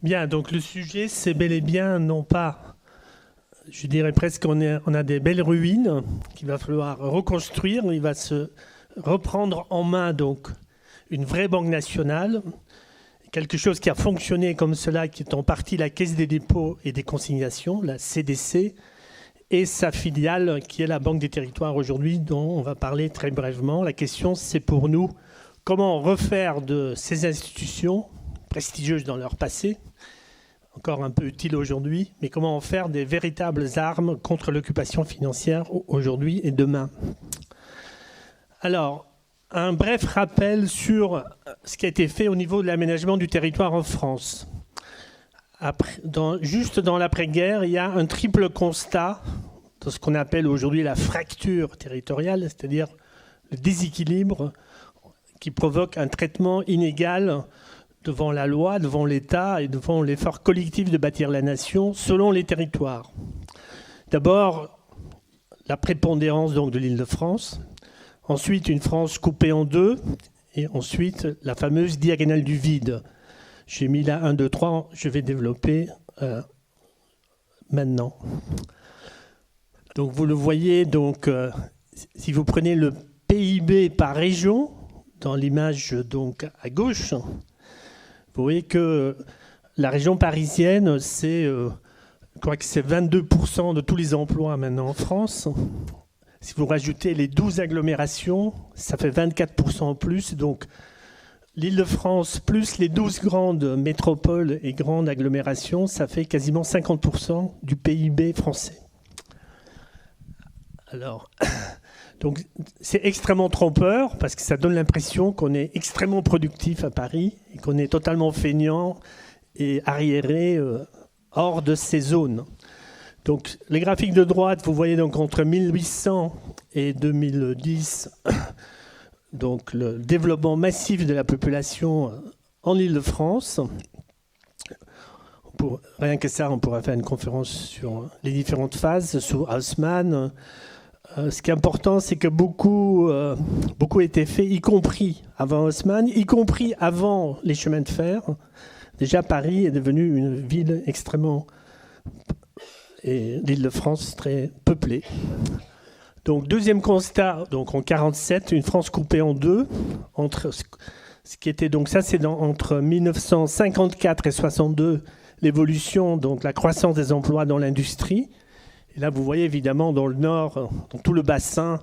Bien, donc le sujet, c'est bel et bien, non pas, je dirais presque on a des belles ruines qu'il va falloir reconstruire. Il va se reprendre en main donc une vraie banque nationale, quelque chose qui a fonctionné comme cela, qui est en partie la Caisse des dépôts et des consignations, la CDC, et sa filiale qui est la Banque des territoires aujourd'hui, dont on va parler très brièvement. La question, c'est pour nous, comment refaire de ces institutions prestigieuses dans leur passé, encore un peu utiles aujourd'hui, mais comment en faire des véritables armes contre l'occupation financière aujourd'hui et demain. Alors, un bref rappel sur ce qui a été fait au niveau de l'aménagement du territoire en France. Juste dans l'après-guerre, il y a un triple constat de ce qu'on appelle aujourd'hui la fracture territoriale, c'est-à-dire le déséquilibre qui provoque un traitement inégal devant la loi, devant l'État et devant l'effort collectif de bâtir la nation selon les territoires. D'abord, la prépondérance donc de l'Île-de-France, ensuite une France coupée en deux, et ensuite la fameuse diagonale du vide. J'ai mis là 1, 2, 3, je vais développer maintenant. Donc vous le voyez, donc, si vous prenez le PIB par région, dans l'image donc à gauche, vous voyez que la région parisienne, je crois que c'est 22% de tous les emplois maintenant en France. Si vous rajoutez les 12 agglomérations, ça fait 24% en plus. Donc l'Île-de-France plus les 12 grandes métropoles et grandes agglomérations, ça fait quasiment 50% du PIB français. Alors, donc c'est extrêmement trompeur parce que ça donne l'impression qu'on est extrêmement productif à Paris et qu'on est totalement feignant et arriéré hors de ces zones. Donc les graphiques de droite, vous voyez donc entre 1800 et 2010, donc le développement massif de la population en Île-de-France. Rien que ça, on pourrait faire une conférence sur les différentes phases, sur Haussmann. Ce qui est important, c'est que beaucoup a été fait, y compris avant Haussmann, y compris avant les chemins de fer. Déjà, Paris est devenue une ville extrêmement... et l'Île-de-France très peuplée. Donc, deuxième constat, donc en 1947, une France coupée en deux. Entre ce qui était donc ça, c'est entre 1954 et 62, l'évolution, donc la croissance des emplois dans l'industrie. Et là, vous voyez évidemment dans le nord, dans tout le bassin,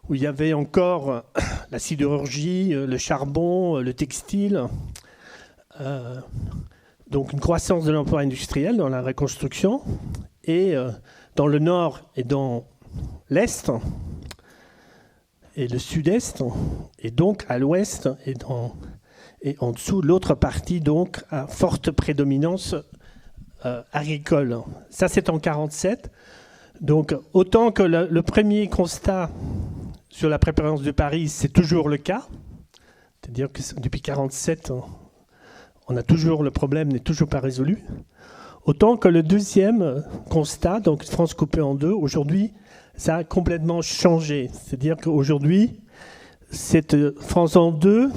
où il y avait encore la sidérurgie, le charbon, le textile. Donc une croissance de l'emploi industriel dans la reconstruction. Et dans le nord et dans l'est et le sud-est, et donc à l'ouest et en dessous l'autre partie, donc à forte prédominance agricole. Ça, c'est en 1947. Donc, autant que le premier constat sur la prépondérance de Paris, c'est toujours le cas. C'est-à-dire que depuis 1947, on a toujours le problème, n'est toujours pas résolu. Autant que le deuxième constat, donc France coupée en deux, aujourd'hui, ça a complètement changé. C'est-à-dire qu'aujourd'hui, cette France en deux,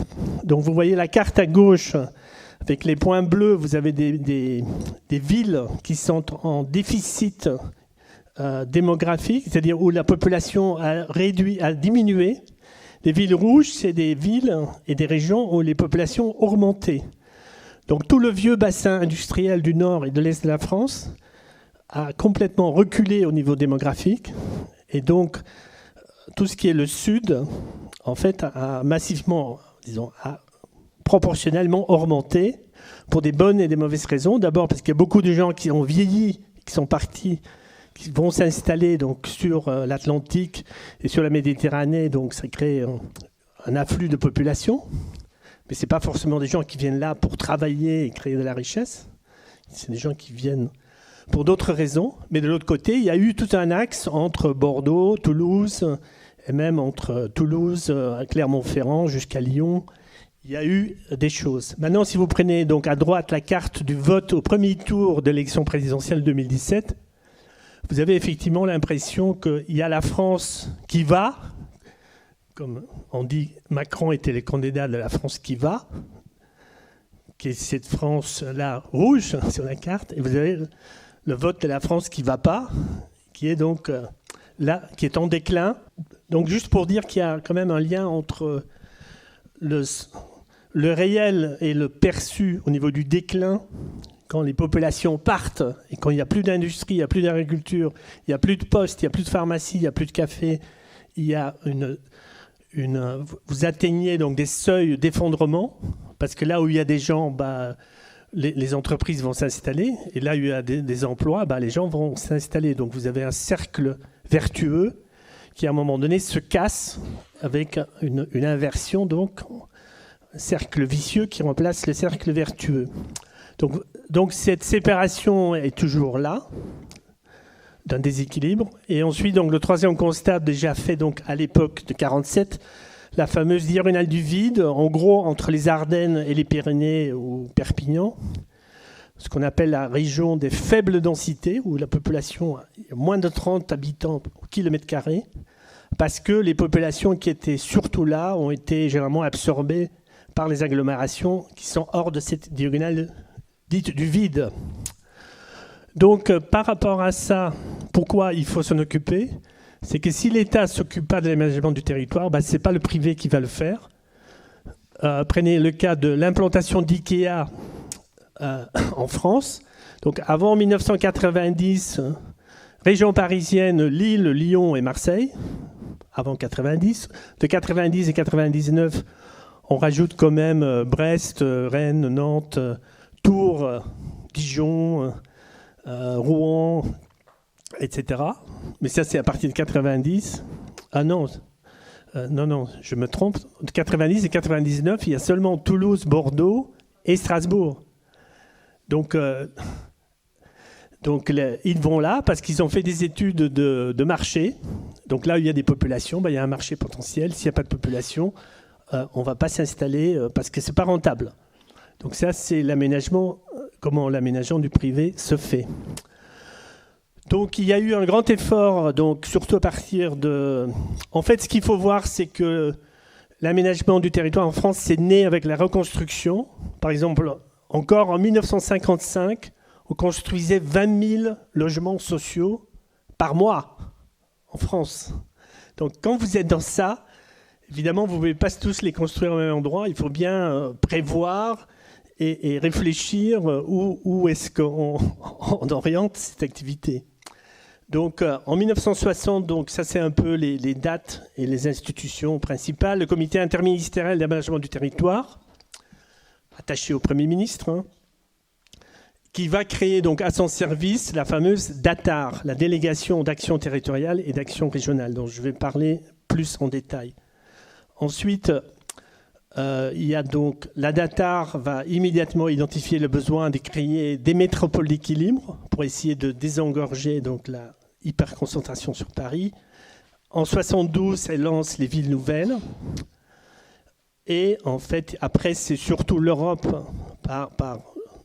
donc vous voyez la carte à gauche, avec les points bleus, vous avez des villes qui sont en déficit démographique, c'est-à-dire où la population a diminué. Les villes rouges, c'est des villes et des régions où les populations ont augmenté. Donc tout le vieux bassin industriel du nord et de l'est de la France a complètement reculé au niveau démographique. Et donc tout ce qui est le sud, en fait, a massivement, a proportionnellement augmenté pour des bonnes et des mauvaises raisons. D'abord parce qu'il y a beaucoup de gens qui ont vieilli, qui sont partis, qui vont s'installer donc sur l'Atlantique et sur la Méditerranée, donc ça crée un afflux de population. Mais ce n'est pas forcément des gens qui viennent là pour travailler et créer de la richesse. C'est des gens qui viennent pour d'autres raisons. Mais de l'autre côté, il y a eu tout un axe entre Bordeaux, Toulouse, et même entre Toulouse, Clermont-Ferrand jusqu'à Lyon. Il y a eu des choses. Maintenant, si vous prenez donc à droite la carte du vote au premier tour de l'élection présidentielle 2017, vous avez effectivement l'impression qu'il y a la France qui va, comme on dit, Macron était le candidat de la France qui va, qui est cette France-là rouge sur la carte, et vous avez le vote de la France qui ne va pas, qui est donc là, qui est en déclin. Donc juste pour dire qu'il y a quand même un lien entre le réel et le perçu au niveau du déclin, quand les populations partent et quand il n'y a plus d'industrie, il n'y a plus d'agriculture, il n'y a plus de postes, il n'y a plus de pharmacie, il n'y a plus de café, il y a vous atteignez donc des seuils d'effondrement, parce que là où il y a des gens, les entreprises vont s'installer, et là où il y a des emplois, les gens vont s'installer. Donc vous avez un cercle vertueux qui, à un moment donné, se casse avec une inversion, donc un cercle vicieux qui remplace le cercle vertueux. Donc cette séparation est toujours là, d'un déséquilibre. Et ensuite, donc, le troisième constat déjà fait donc, à l'époque de 1947, la fameuse diagonale du vide, en gros entre les Ardennes et les Pyrénées ou Perpignan, ce qu'on appelle la région des faibles densités, où la population a moins de 30 habitants au kilomètre carré, parce que les populations qui étaient surtout là ont été généralement absorbées par les agglomérations qui sont hors de cette diagonale dite du vide. Donc, par rapport à ça, pourquoi il faut s'en occuper ? C'est que si l'État ne s'occupe pas de l'aménagement du territoire, ce n'est pas le privé qui va le faire. Prenez le cas de l'implantation d'IKEA en France. Donc, avant 1990, région parisienne, Lille, Lyon et Marseille. Avant 90. De 90 et 99, on rajoute quand même Brest, Rennes, Nantes, Tours, Dijon, Rouen, etc. Mais ça, c'est à partir de 90. Ah non, non, je me trompe. De 90 et 99, il y a seulement Toulouse, Bordeaux et Strasbourg. Donc ils vont là parce qu'ils ont fait des études de marché. Donc là où il y a des populations, il y a un marché potentiel. S'il n'y a pas de population, on ne va pas s'installer parce que ce n'est pas rentable. Donc ça, c'est l'aménagement, comment l'aménagement du privé se fait. Donc il y a eu un grand effort, donc, surtout à partir de... En fait, ce qu'il faut voir, c'est que l'aménagement du territoire en France, c'est né avec la reconstruction. Par exemple, encore en 1955, on construisait 20 000 logements sociaux par mois en France. Donc quand vous êtes dans ça, évidemment, vous ne pouvez pas tous les construire au même endroit. Il faut bien prévoir et réfléchir où est-ce qu'on oriente cette activité. Donc en 1960, donc, ça c'est un peu les dates et les institutions principales. Le comité interministériel d'aménagement du territoire, attaché au Premier ministre, qui va créer donc à son service la fameuse DATAR, la délégation d'action territoriale et d'action régionale, dont je vais parler plus en détail. Ensuite, il y a donc la DATAR va immédiatement identifier le besoin de créer des métropoles d'équilibre pour essayer de désengorger donc la hyperconcentration sur Paris. En 1972, elle lance les villes nouvelles. Et en fait, après, c'est surtout l'Europe,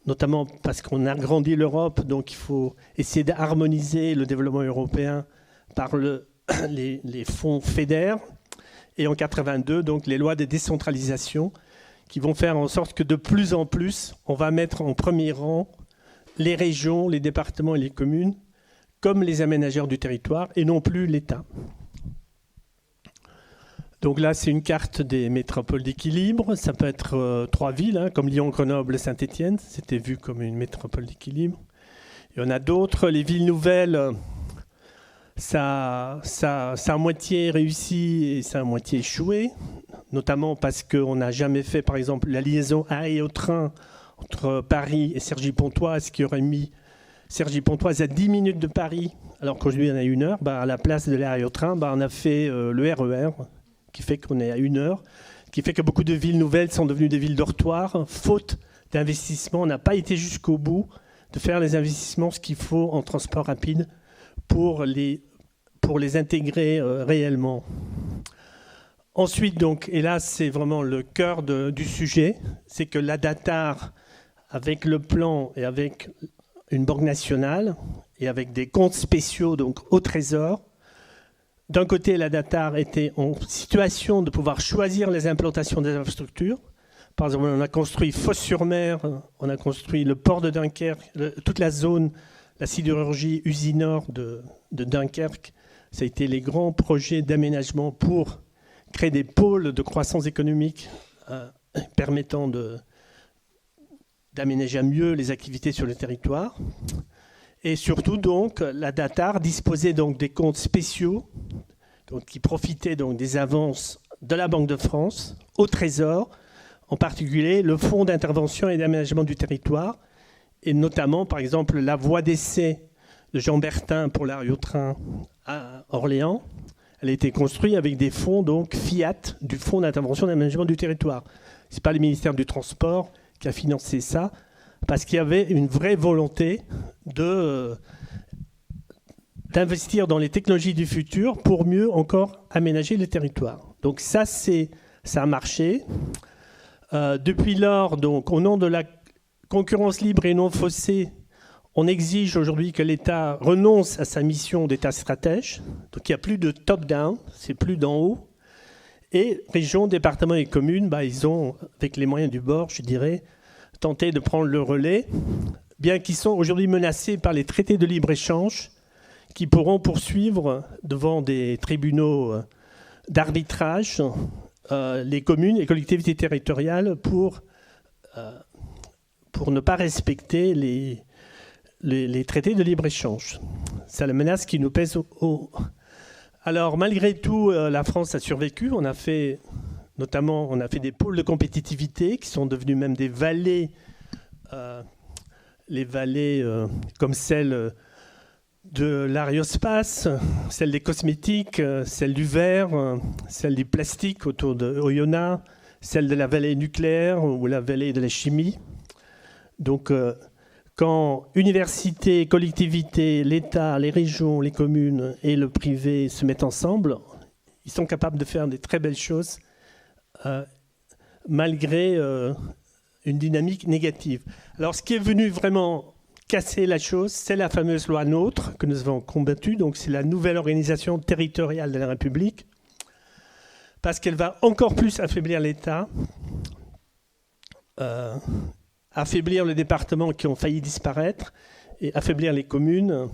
notamment parce qu'on a agrandi l'Europe, donc il faut essayer d'harmoniser le développement européen par les fonds FEDER. Et en 1982, donc, les lois de décentralisation qui vont faire en sorte que de plus en plus, on va mettre en premier rang les régions, les départements et les communes comme les aménageurs du territoire et non plus l'État. Donc là, c'est une carte des métropoles d'équilibre. Ça peut être 3 villes, comme Lyon, Grenoble, Saint-Étienne. C'était vu comme une métropole d'équilibre. Il y en a d'autres. Les villes nouvelles... Ça a moitié réussi et ça a moitié échoué, notamment parce qu'on n'a jamais fait, par exemple, la liaison aéro-train entre Paris et Cergy-Pontoise, qui aurait mis Cergy-Pontoise à 10 minutes de Paris, alors qu'aujourd'hui on a 1 heure. À la place de l'aéro-train, on a fait le RER, qui fait qu'on est à 1 heure, qui fait que beaucoup de villes nouvelles sont devenues des villes dortoirs, faute d'investissement. On n'a pas été jusqu'au bout de faire les investissements, ce qu'il faut en transport rapide, pour les intégrer réellement. Ensuite, donc, et là, c'est vraiment le cœur du sujet, c'est que la DATAR, avec le plan et avec une banque nationale, et avec des comptes spéciaux donc, au Trésor, d'un côté, la DATAR était en situation de pouvoir choisir les implantations des infrastructures, Par exemple, on a construit Fos-sur-Mer, on a construit le port de Dunkerque, toute la zone, la sidérurgie Usinor de Dunkerque. Ça a été les grands projets d'aménagement pour créer des pôles de croissance économique permettant d'aménager à mieux les activités sur le territoire. Et surtout, donc, la DATAR disposait donc des comptes spéciaux donc, qui profitaient donc, des avances de la Banque de France au Trésor, en particulier le Fonds d'intervention et d'aménagement du territoire, et notamment, par exemple, la voie d'essai de Jean Bertin pour l'arrêt au train à Orléans. Elle a été construite avec des fonds donc, Fiat du Fonds d'intervention et d'aménagement du territoire. Ce n'est pas le ministère du Transport qui a financé ça, parce qu'il y avait une vraie volonté d'investir dans les technologies du futur pour mieux encore aménager le territoire. Donc ça a marché. Depuis lors, donc, au nom de la concurrence libre et non faussée, on exige aujourd'hui que l'État renonce à sa mission d'État stratège. Donc il n'y a plus de top-down, c'est plus d'en haut. Et régions, départements et communes, ils ont, avec les moyens du bord, je dirais, tenté de prendre le relais, bien qu'ils sont aujourd'hui menacés par les traités de libre-échange qui pourront poursuivre devant des tribunaux d'arbitrage les communes et collectivités territoriales pour ne pas respecter les traités de libre-échange. C'est la menace qui nous pèse Alors, malgré tout, la France a survécu. On a fait des pôles de compétitivité qui sont devenus même des vallées, les vallées comme celle de l'aérospace, celle des cosmétiques, celle du verre, celle du plastique autour de Oyonnax, celle de la vallée nucléaire ou la vallée de la chimie. Donc, quand universités, collectivités, l'État, les régions, les communes et le privé se mettent ensemble, ils sont capables de faire des très belles choses malgré une dynamique négative. Alors, ce qui est venu vraiment casser la chose, c'est la fameuse loi NOTRe que nous avons combattue. Donc, c'est la nouvelle organisation territoriale de la République, parce qu'elle va encore plus affaiblir l'État, affaiblir les départements qui ont failli disparaître et affaiblir les communes,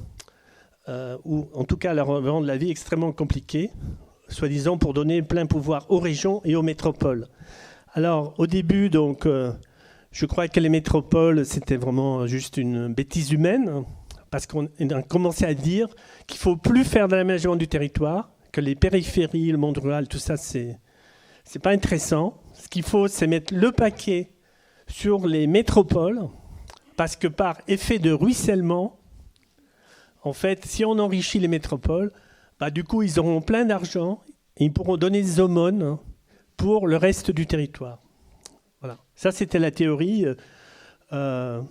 ou en tout cas leur rendre la vie extrêmement compliquée, soi-disant pour donner plein pouvoir aux régions et aux métropoles. Alors, au début, donc, je crois que les métropoles, c'était vraiment juste une bêtise humaine, parce qu'on a commencé à dire qu'il ne faut plus faire de l'aménagement du territoire, que les périphéries, le monde rural, tout ça, c'est pas intéressant. Ce qu'il faut, c'est mettre le paquet sur les métropoles, parce que par effet de ruissellement, en fait, si on enrichit les métropoles, du coup, ils auront plein d'argent et ils pourront donner des aumônes pour le reste du territoire. Voilà. Ça, c'était la théorie. On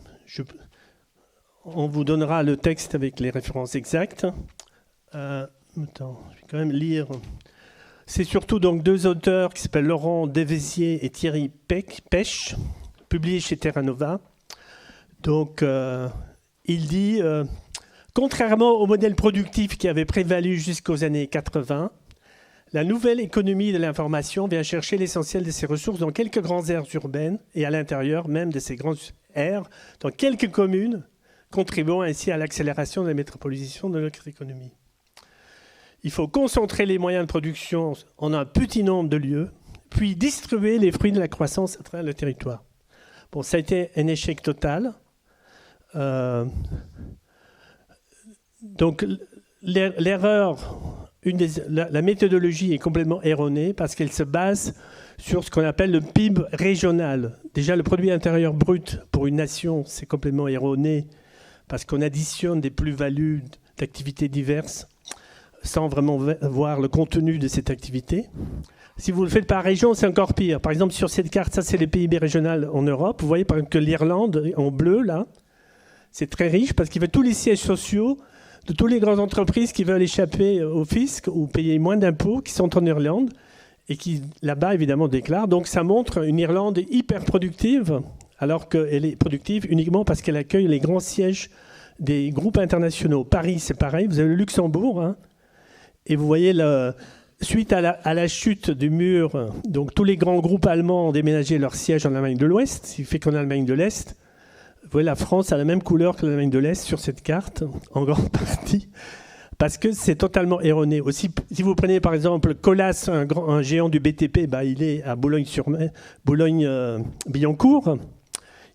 vous donnera le texte avec les références exactes. Attends, je vais quand même lire. C'est surtout donc deux auteurs qui s'appellent Laurent Devézier et Thierry Pêche, publiés chez Terra Nova. Donc, il dit contrairement au modèle productif qui avait prévalu jusqu'aux années 80, la nouvelle économie de l'information vient chercher l'essentiel de ses ressources dans quelques grandes aires urbaines et à l'intérieur même de ces grandes aires, dans quelques communes, contribuant ainsi à l'accélération de la métropolisation de notre économie. Il faut concentrer les moyens de production en un petit nombre de lieux, puis distribuer les fruits de la croissance à travers le territoire. Bon, ça a été un échec total. Donc, l'erreur, la méthodologie est complètement erronée parce qu'elle se base sur ce qu'on appelle le PIB régional. Déjà, le produit intérieur brut pour une nation, c'est complètement erroné parce qu'on additionne des plus-values d'activités diverses sans vraiment voir le contenu de cette activité. Si vous le faites par région, c'est encore pire. Par exemple, sur cette carte, ça, c'est le PIB régional en Europe. Vous voyez par exemple que l'Irlande, en bleu, là, c'est très riche parce qu'il veut tous les sièges sociaux de toutes les grandes entreprises qui veulent échapper au fisc ou payer moins d'impôts, qui sont en Irlande et qui, là-bas, évidemment, déclarent. Donc, ça montre une Irlande hyper productive, alors qu'elle est productive uniquement parce qu'elle accueille les grands sièges des groupes internationaux. Paris, c'est pareil. Vous avez le Luxembourg, hein, et vous voyez suite à la chute du mur, donc tous les grands groupes allemands ont déménagé leur siège en Allemagne de l'Ouest, ce qui fait qu'en Allemagne de l'Est, vous voyez, la France a la même couleur que l'Allemagne de l'Est sur cette carte, en grande partie, parce que c'est totalement erroné. Aussi, si vous prenez par exemple Colas, un géant du BTP, il est à Boulogne-Billancourt.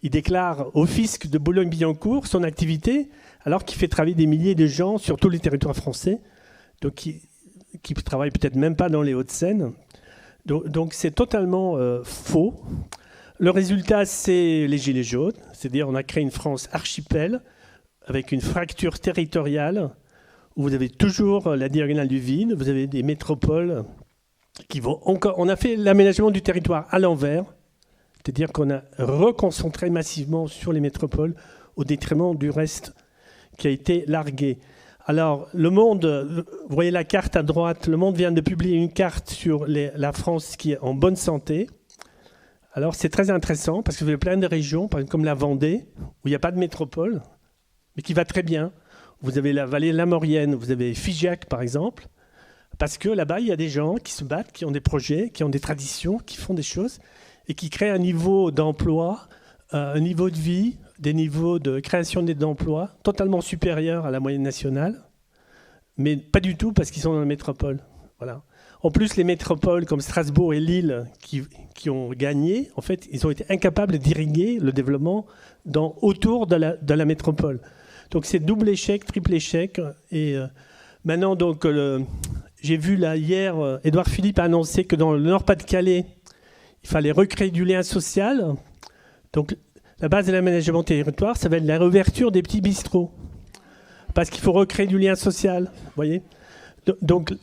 Il déclare au fisc de Boulogne-Billancourt son activité, alors qu'il fait travailler des milliers de gens sur tous les territoires français, donc qui ne travaillent peut-être même pas dans les Hauts-de-Seine. Donc c'est totalement faux. Le résultat, c'est les Gilets jaunes, c'est-à-dire on a créé une France archipel avec une fracture territoriale où vous avez toujours la diagonale du vide, vous avez des métropoles qui vont encore... On a fait l'aménagement du territoire à l'envers, c'est-à-dire qu'on a reconcentré massivement sur les métropoles au détriment du reste qui a été largué. Alors, Le Monde, vous voyez la carte à droite, Le Monde vient de publier une carte sur la France qui est en bonne santé. Alors, c'est très intéressant parce que vous avez plein de régions, par exemple comme la Vendée, où il n'y a pas de métropole, mais qui va très bien. Vous avez la vallée de la Maurienne, vous avez Figeac, par exemple, parce que là-bas, il y a des gens qui se battent, qui ont des projets, qui ont des traditions, qui font des choses, et qui créent un niveau d'emploi, un niveau de vie, des niveaux de création d'emplois totalement supérieurs à la moyenne nationale, mais pas du tout parce qu'ils sont dans la métropole. Voilà. En plus, les métropoles comme Strasbourg et Lille qui ont gagné, en fait, ils ont été incapables d'irriguer le développement autour de la métropole. Donc c'est double échec, triple échec. Et maintenant, donc, j'ai vu là hier, Édouard Philippe a annoncé que dans le Nord-Pas-de-Calais, il fallait recréer du lien social. Donc la base de l'aménagement territoire, ça va être la réouverture des petits bistrots. Parce qu'il faut recréer du lien social, vous voyez. Donc,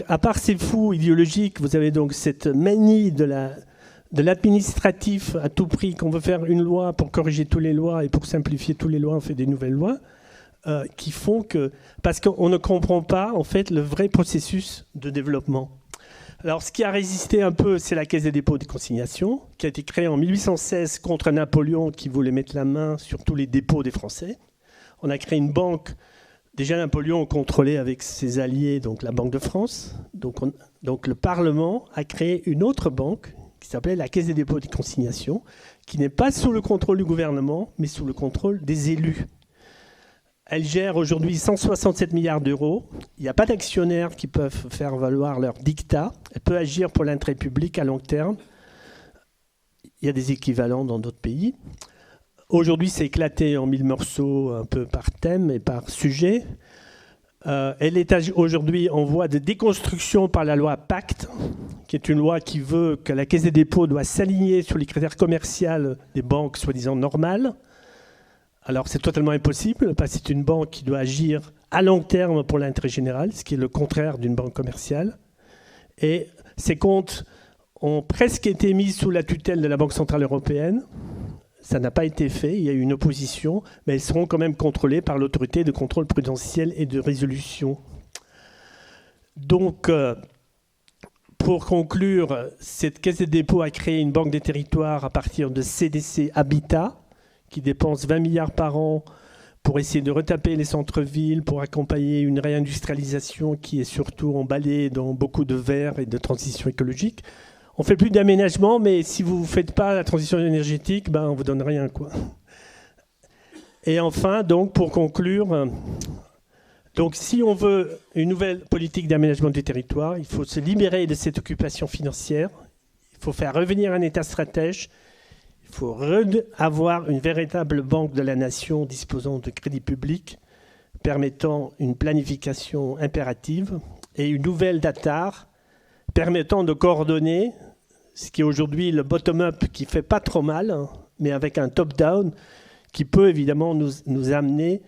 à part ces fous idéologiques, vous avez donc cette manie de l'administratif à tout prix, qu'on veut faire une loi pour corriger toutes les lois et pour simplifier toutes les lois, on fait des nouvelles lois, qui font que... Parce qu'on ne comprend pas, en fait, le vrai processus de développement. Alors, ce qui a résisté un peu, c'est la Caisse des dépôts et des consignations, qui a été créée en 1816 contre Napoléon, qui voulait mettre la main sur tous les dépôts des Français. On a créé une banque. Déjà, Napoléon contrôlait avec ses alliés, donc la Banque de France. Donc le Parlement a créé une autre banque qui s'appelait la Caisse des dépôts et des consignations, qui n'est pas sous le contrôle du gouvernement, mais sous le contrôle des élus. Elle gère aujourd'hui 167 milliards d'euros. Il n'y a pas d'actionnaires qui peuvent faire valoir leur dictat. Elle peut agir pour l'intérêt public à long terme. Il y a des équivalents dans d'autres pays. Aujourd'hui, c'est éclaté en 1000 morceaux, un peu par thème et par sujet. Elle est aujourd'hui en voie de déconstruction par la loi Pacte, qui est une loi qui veut que la Caisse des dépôts doit s'aligner sur les critères commerciaux des banques soi-disant normales. Alors, c'est totalement impossible, parce que c'est une banque qui doit agir à long terme pour l'intérêt général, ce qui est le contraire d'une banque commerciale. Et ces comptes ont presque été mis sous la tutelle de la Banque centrale européenne. Ça n'a pas été fait, il y a eu une opposition, mais elles seront quand même contrôlées par l'autorité de contrôle prudentiel et de résolution. Donc, pour conclure, cette Caisse des dépôts a créé une banque des territoires à partir de CDC Habitat, qui dépense 20 milliards par an pour essayer de retaper les centres-villes, pour accompagner une réindustrialisation qui est surtout emballée dans beaucoup de verre et de transition écologique. On ne fait plus d'aménagement, mais si vous ne faites pas la transition énergétique, on ne vous donne rien, quoi. Et enfin, donc, pour conclure, donc, si on veut une nouvelle politique d'aménagement du territoire, il faut se libérer de cette occupation financière, il faut faire revenir un État stratège, il faut avoir une véritable banque de la nation disposant de crédits publics, permettant une planification impérative, et une nouvelle DATAR permettant de coordonner ce qui est aujourd'hui le bottom-up qui ne fait pas trop mal, mais avec un top-down qui peut évidemment nous amener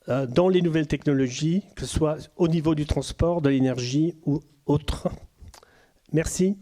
dans les nouvelles technologies, que ce soit au niveau du transport, de l'énergie ou autre. Merci.